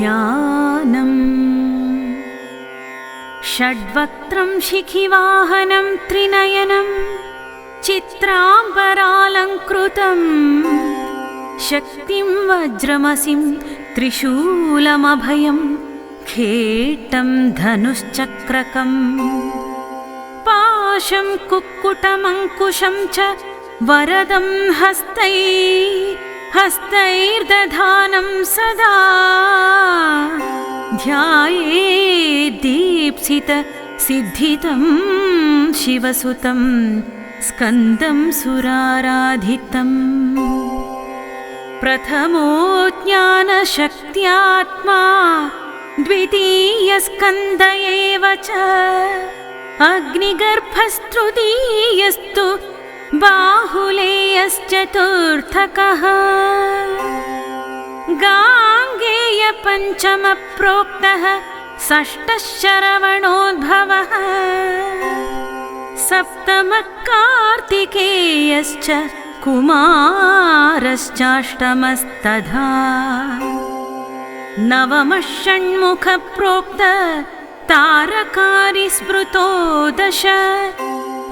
ध्यानम्। षड्वक्त्रं शिखिवाहनं त्रिनयनं चित्राम्बरालङ्कृतं शक्तिं वज्रमसिं त्रिशूलमभयं खेटं धनुश्चक्रकम् पाशं कुक्कुटमङ्कुशं च वरदं हस्तैर्दधानं सदा ध्यायेद्दीप्सित सिद्धितं शिवसुतं स्कन्दं सुराराधितम्। प्रथमो ज्ञानशक्त्यात्मा द्वितीयस्कन्द एव च अग्निगर्भस्तृतीयस्तु बाहुलेयश्चतुर्थकः गाङ्गेयपञ्चमप्रोक्तः षष्ठः शरवणोद्भवः सप्तमः कार्तिकेयश्च कुमारश्चाष्टमस्तथा नवमः षण्मुखप्रोक्त तारकारी स्मृतो दश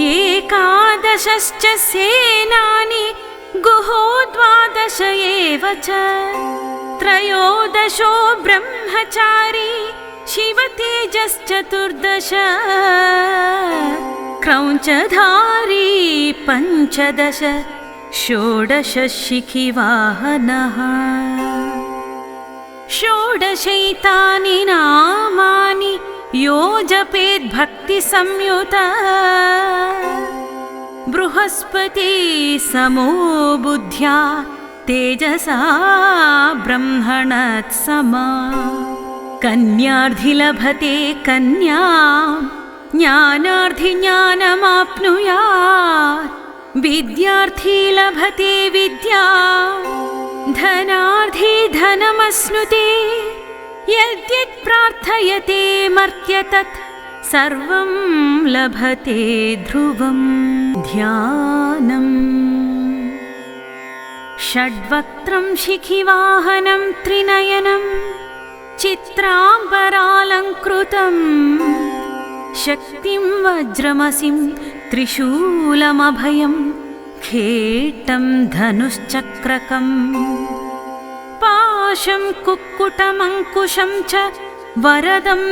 एकादशश्च सेनानि गुहो द्वादश एव च त्रयोदशो ब्रह्मचारी शिवतेजश्चतुर्दश क्रौञ्चधारी पञ्चदश षोडश शिखिवाहनः। षोडशैतानि नामानि यो जपेत् भक्तिसंयुता बृहस्पति समो बुद्ध्या तेजसा ब्रह्मणत्समा कन्यार्थी लभते कन्यां ज्ञानार्थी ज्ञानमाप्नुयात् विद्यार्थी लभते विद्यां धनार्थी धनमश्नुते यद्यत् प्रार्थयते मर्त्य तत् सर्वं लभते ध्रुवम्। ध्यानम्। षड्वक्त्रं शिखिवाहनं त्रिनयनं चित्राम्बरालङ्कृतं शक्तिं वज्रमसिं त्रिशूलमभयं खेटं धनुश्चक्रकम् पाशं कुक्कुटमङ्कुशं च वरदं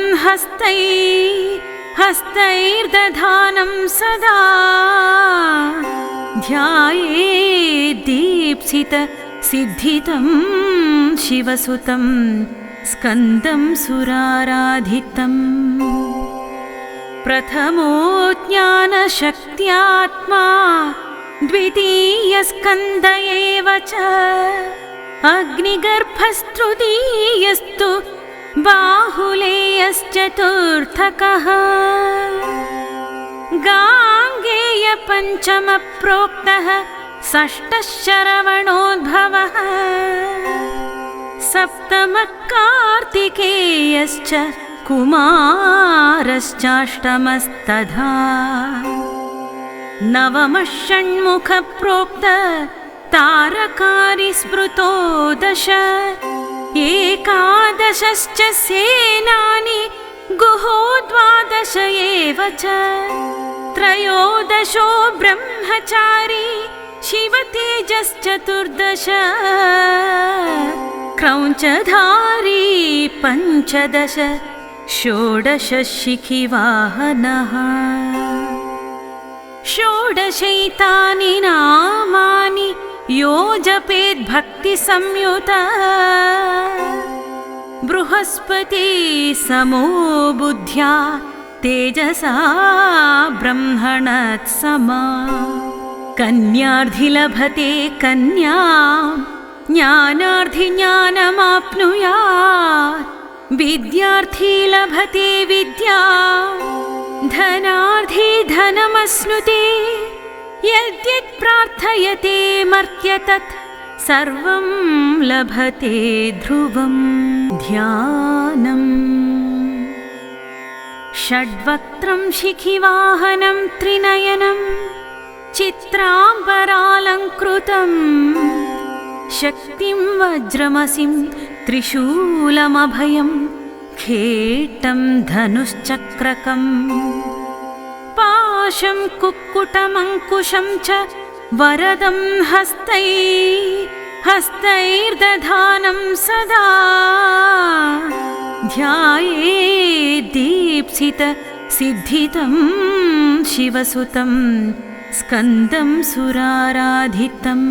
हस्तैर्दधानं सदा ध्यायेद्दीप्सित सिद्धितं शिवसुतं स्कन्दं सुराराधितम्। प्रथमो ज्ञानशक्त्यात्मा द्वितीयस्कन्द एव च अग्निगर्भस्तृतीयस्तु बाहुलेयश्चतुर्थकः गाङ्गेयपञ्चमप्रोक्तः षष्ठः शरवणोद्भवः सप्तमः कार्तिकेयश्च कुमारश्चाष्टमस्तथा नवमः षण्मुखप्रोक्त तारकारी स्मृतो दश एकादशश्च सेनानि गुहो द्वादश एव च त्रयोदशो ब्रह्मचारी शिवतेजश्चतुर्दश क्रौञ्चधारी पञ्चदश षोडश शिखिवाहनः। षोडशैतानि नामानि यो जपेत् भक्तिसंयुता बृहस्पति समो बुद्ध्या तेजसा ब्रह्मणत्समा कन्यार्थी लभते कन्यां ज्ञानार्थी ज्ञानमाप्नुयात् विद्यार्थी लभते विद्यां धनार्थी धनमश्नुते यद्यत् प्रार्थयते मर्त्य तत् सर्वं लभते ध्रुवम्। ध्यानम्। षड्वक्त्रं शिखिवाहनं त्रिनयनं चित्राम्बरालङ्कृतं शक्तिं वज्रमसिं त्रिशूलमभयं खेटं धनुश्चक्रकम् पाशं कुक्कुटमङ्कुशं च वरदं हस्तैर्दधानं सदा ध्यायेद्दीप्सितसिद्धितं शिवसुतं स्कन्दं सुराराधितम्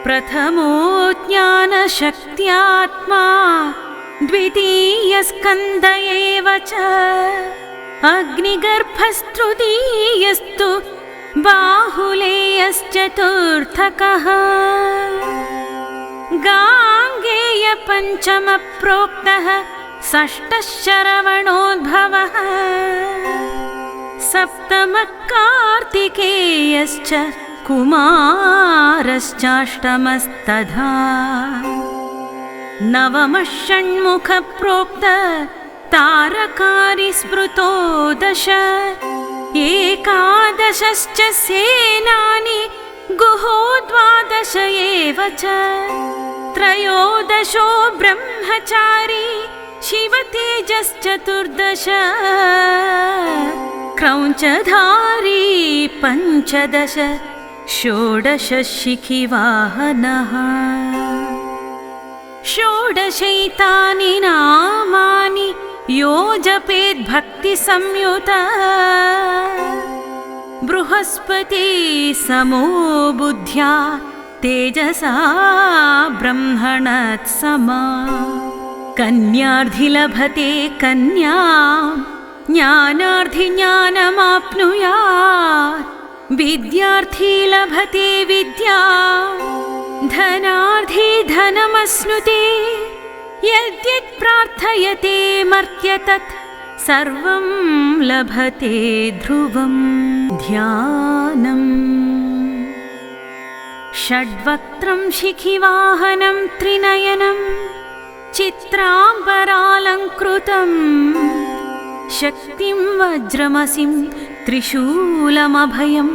प्रथमो ज्ञानशक्त्यात्मा द्वितीयस्कन्द एव च अग्निगर्भस्तृतीयस्तु बाहुलेयश्चतुर्थकः गाङ्गेयपञ्चमप्रोक्तः षष्ठः शरवणोद्भवः सप्तमः कार्तिकेयश्च कुमारश्चाष्टमस्तथा नवमः षण्मुखप्रोक्त तारकारी स्मृतो दश एकादशश्च सेनानि गुहो द्वादश एव च त्रयोदशो ब्रह्मचारी शिवतेजश्चतुर्दश क्रौञ्चधारी पञ्चदश षोडश शिखिवाहनः षोडशैतानि नामानि यो जपेत् भक्तिसंयुतः बृहस्पति समो बुद्ध्या तेजसा ब्रह्मणत्समा कन्यार्धि लभते कन्यां ज्ञानार्धि ज्ञानमाप्नुयात् विद्यार्थी लभते विद्यां धनार्धी धनमश्नुते यद्यत् प्रार्थयते मर्त्य तत् सर्वं लभते ध्रुवं ध्यानम् षड्वक्त्रं शिखिवाहनं त्रिनयनं चित्राम्बरालङ्कृतं शक्तिं वज्रमसिं त्रिशूलमभयं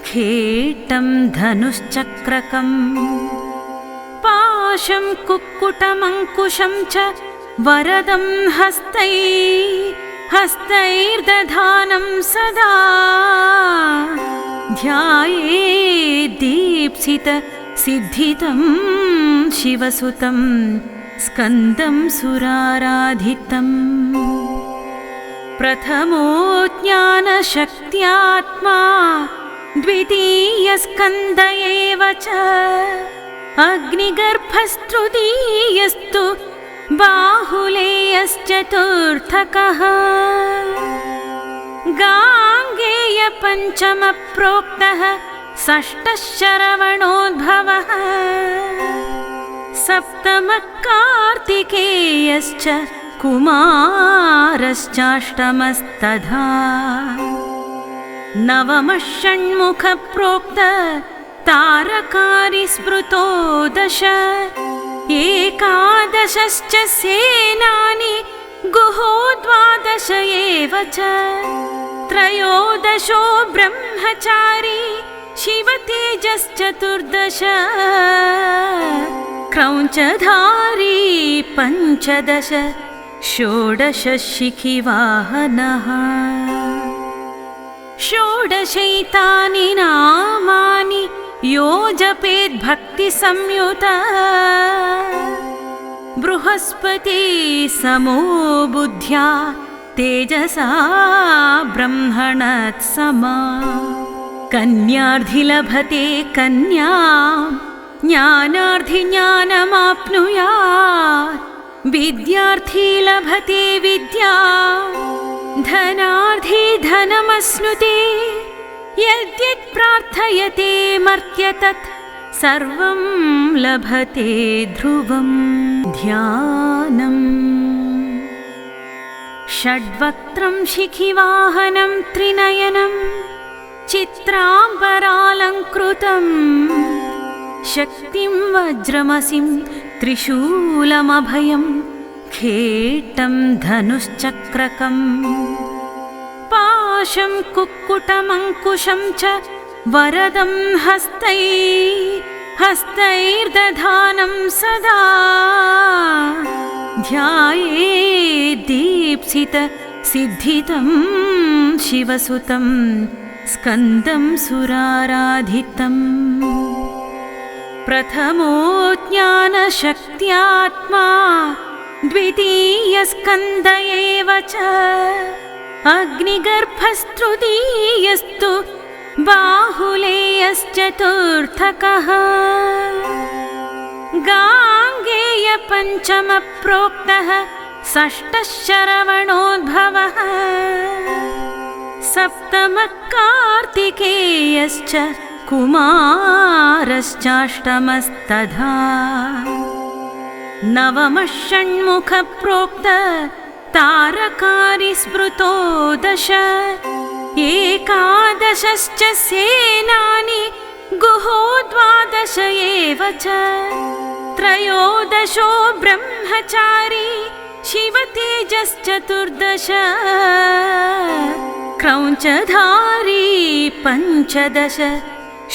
खेटं धनुश्चक्रकम् पाशं कुक्कुटमङ्कुशं च वरदं हस्तैर्दधानं सदा ध्यायेद्दीप्सितसिद्धितं शिवसुतं स्कन्दं सुराराधितम् प्रथमो ज्ञानशक्त्यात्मा द्वितीयस्कन्द एव च अग्निगर्भस्तृतीयस्तु बाहुलेयश्चतुर्थकः गाङ्गेयपञ्चमप्रोक्तः षष्ठः शरवणोद्भवः सप्तमः कार्तिकेयश्च कुमारश्चाष्टमस्तथा नवमः षण्मुखप्रोक्त तारकारी स्मृतो दश एकादशश्च सेनानि गुहो द्वादश एव च त्रयोदशो ब्रह्मचारी शिवतेजश्चतुर्दश क्रौञ्चधारी पञ्चदश षोडश शिखिवाहनः षोडशैतानि नामानि यो जपेत् भक्तिसंयुतः बृहस्पति समो बुद्ध्या तेजसा ब्रह्मणत्समा कन्यार्धि लभते कन्यां ज्ञानार्धि ज्ञानमाप्नुयात् विद्यार्थी लभते विद्यां धनार्धी धनमश्नुते यद्यत् प्रार्थयते मर्त्य तत् सर्वं लभते ध्रुवं ध्यानम् षड्वक्त्रं शिखिवाहनं त्रिनयनं चित्राम्बरालङ्कृतं शक्तिं वज्रमसिं त्रिशूलमभयं खेटं धनुश्चक्रकम् पाशं कुक्कुटमङ्कुशं च वरदं हस्तैर्दधानं सदा ध्यायेद्दीप्सितसिद्धितं शिवसुतं स्कन्दं सुराराधितम् प्रथमो ज्ञानशक्त्यात्मा द्वितीयस्कन्द एव च अग्निगर्भस्तृतीयस्तु बाहुलेयश्चतुर्थकः गाङ्गेयपञ्चमप्रोक्तः षष्ठः शरवणोद्भवः सप्तमः कार्तिकेयश्च कुमारश्चाष्टमस्तथा नवमः षण्मुखप्रोक्त तारकारी स्मृतो दश एकादशश्च सेनानि गुहो द्वादश एव च त्रयोदशो ब्रह्मचारी शिवतेजश्चतुर्दश क्रौञ्चधारी पञ्चदश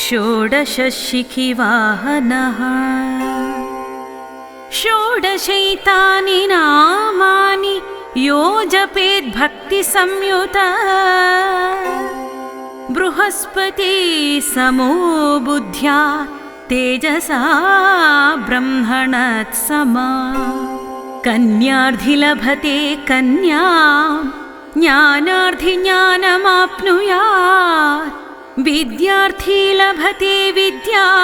षोडश शिखिवाहनः षोडशैतानि नामानि यो जपेद्भक्तिसंयुता बृहस्पति समो बुद्ध्या तेजसा ब्रह्मणत्समा कन्यार्थी लभते कन्यां ज्ञानार्थी ज्ञानमाप्नुयात् विद्यार्थी लभते विद्यां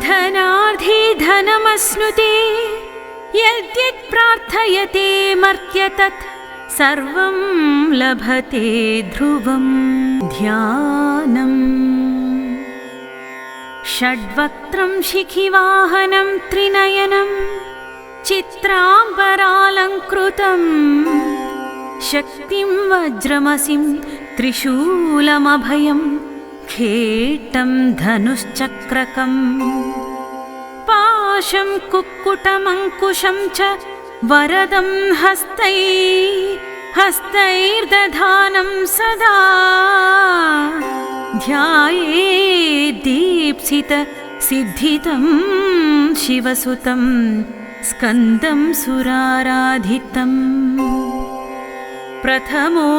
धनार्थी धनमश्नुते यद्यत् प्रार्थयते मर्त्य तत् सर्वं लभते ध्रुवं ध्यानम् षड्वक्त्रं शिखिवाहनं त्रिनयनं चित्राम्बरालङ्कृतं शक्तिं वज्रमसिं त्रिशूलमभयं खेटं धनुश्चक्रकम् पाशं कुक्कुटमङ्कुशं च वरदं हस्तैर्दधानं सदा ध्यायेद्दीप्सितसिद्धितं शिवसुतं स्कन्दं सुराराधितम् प्रथमो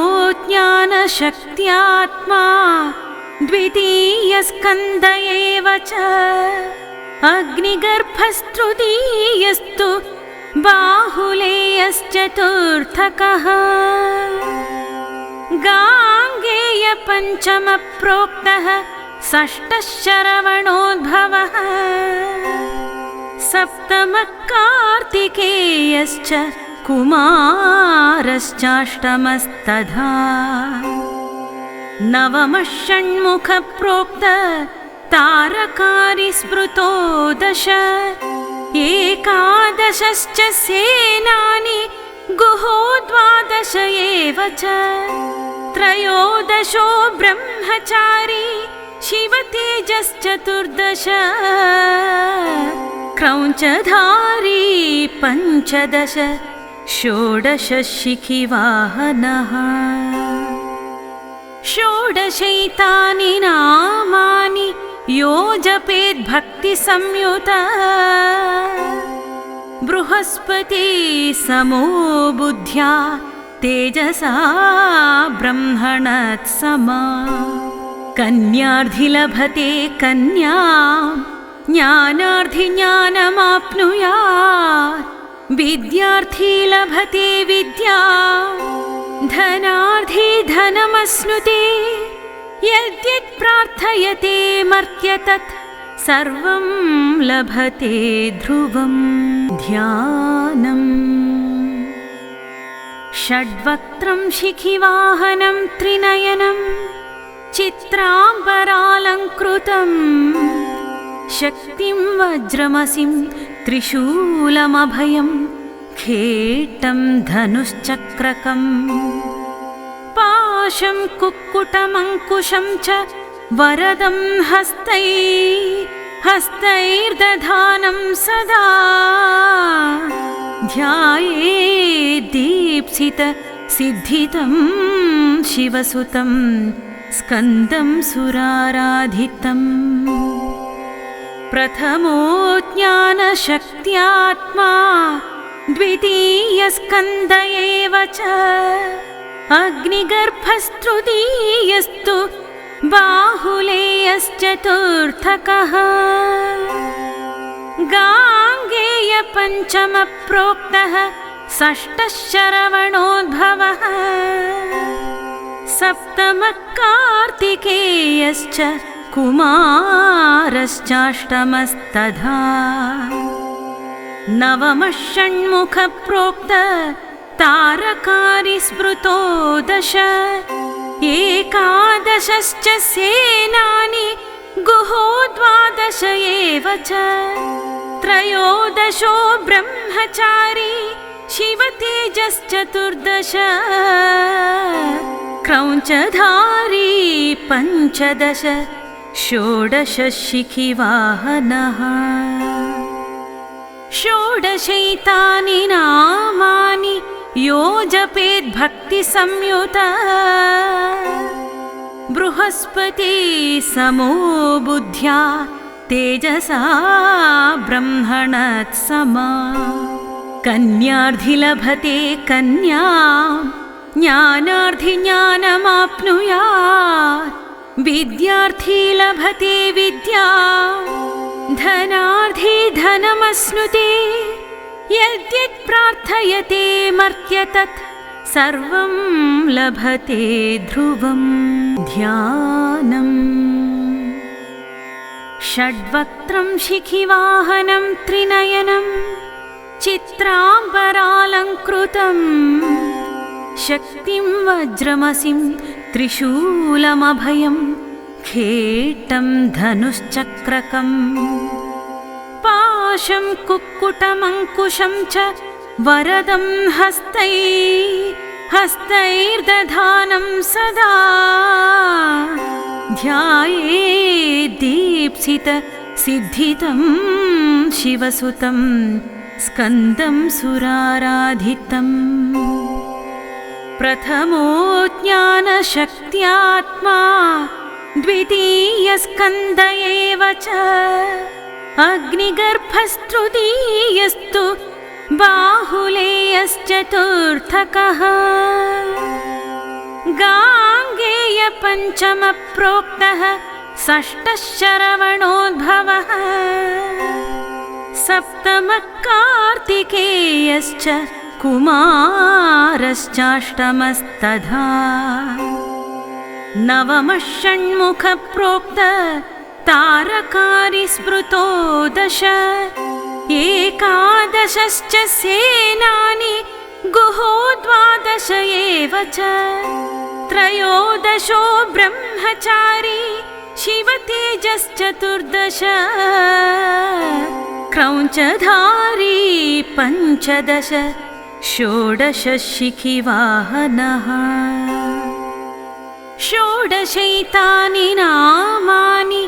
ज्ञानशक्त्यात्मा द्वितीयस्कन्द एव च अग्निगर्भस्तृतीयस्तु बाहुलेयश्चतुर्थकः गाङ्गेयपञ्चमप्रोक्तः षष्ठः शरवणोद्भवः सप्तमः कार्तिकेयश्च कुमारश्चाष्टमस्तथा नवमः षण्मुखप्रोक्त तारकारी स्मृतो दश एकादशश्च सेनानि गुहो द्वादश एव च त्रयोदशो ब्रह्मचारी शिवतेजश्चतुर्दश क्रौञ्चधारी पञ्चदश षोडश शिखिवाहनः षोडशैतानि नामानि यो जपेद्भक्तिसंयुता बृहस्पति समो बुद्ध्या तेजसा ब्रह्मणत्समा कन्यार्थी लभते कन्यां ज्ञानार्थी ज्ञानमाप्नुयात् विद्यार्थी लभते विद्यां धनार्थी धनमश्नुते यद्यत् प्रार्थयते मर्त्य तत् सर्वं लभते ध्रुवं ध्यानम् षड्वक्त्रं शिखिवाहनं त्रिनयनं चित्राम्बरालङ्कृतं शक्तिं वज्रमसिं त्रिशूलमभयं खेटं धनुश्चक्रकम् पाशं कुक्कुटमङ्कुशं च वरदं हस्तैर्दधानं सदा ध्यायेद्दीप्सितसिद्धितं शिवसुतं स्कन्दं सुराराधितम् प्रथमो ज्ञानशक्त्यात्मा द्वितीयस्कन्द एव च अग्निगर्भस्तृतीयस्तु बाहुलेयश्चतुर्थकः गाङ्गेयपञ्चमप्रोक्तः षष्ठः शरवणोद्भवः सप्तमः कार्तिकेयश्च कुमारश्चाष्टमस्तथा नवमः षण्मुखप्रोक्त तारकारी स्मृतो दश एकादशश्च सेनानि गुहो द्वादश एव च त्रयोदशो ब्रह्मचारी शिवतेजश्चतुर्दश क्रौञ्चधारी पञ्चदश षोडश शिखिवाहनः षोडशैतानि नामानि यो जपेत् भक्तिसंयुतः बृहस्पति समो बुद्ध्या तेजसा ब्रह्मणत्समा कन्यार्थी लभते कन्यां ज्ञानार्थी ज्ञानमाप्नुयात् विद्यार्थी लभते विद्यां धनार्थी धनमश्नुते यद्यत् प्रार्थयते मर्त्य तत् सर्वं लभते ध्रुवं ध्यानम् षड्वक्त्रं शिखिवाहनं त्रिनयनं चित्राम्बरालङ्कृतं शक्तिं वज्रमसिं त्रिशूलमभयं खेटं धनुश्चक्रकम् पाशं कुक्कुटमङ्कुशं च वरदं हस्तैर्दधानं सदा ध्यायेत् दीप्सित सिद्धितं शिवसुतं स्कन्दं सुराराधितम् प्रथमो ज्ञानशक्त्यात्मा द्वितीयस्कन्द एव च अग्निगर्भस्तृतीयस्तु बाहुलेयश्चतुर्थकः गाङ्गेयपञ्चमप्रोक्तः षष्ठः शरवणोद्भवः सप्तमः कार्तिकेयश्च कुमारश्चाष्टमस्तथा नवमः षण्मुखप्रोक्त तारकारी स्मृतो दश एकादशश्च सेनानि गुहो द्वादश एव च त्रयोदशो ब्रह्मचारी शिवतेजश्चतुर्दश क्रौञ्चधारी पञ्चदश षोडश शिखिवाहनः षोडशैतानि नामानि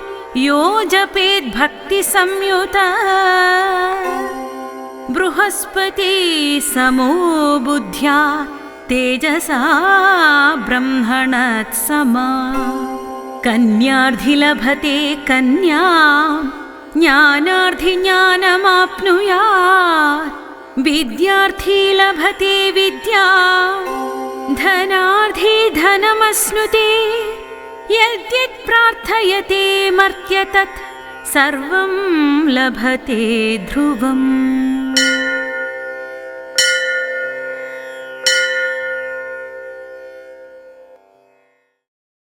यो जपेत् भक्तिसंयुतः बृहस्पति समो बुद्ध्या तेजसा ब्रह्मणत्समा कन्यार्थी लभते कन्यां ज्ञानार्थी ज्ञानमाप्नुयात् विद्यार्थी लभते विद्यां धनार्थी धनमश्नुते यद्यत् प्रार्थयते मर्त्य तत् सर्वं लभते ध्रुवम्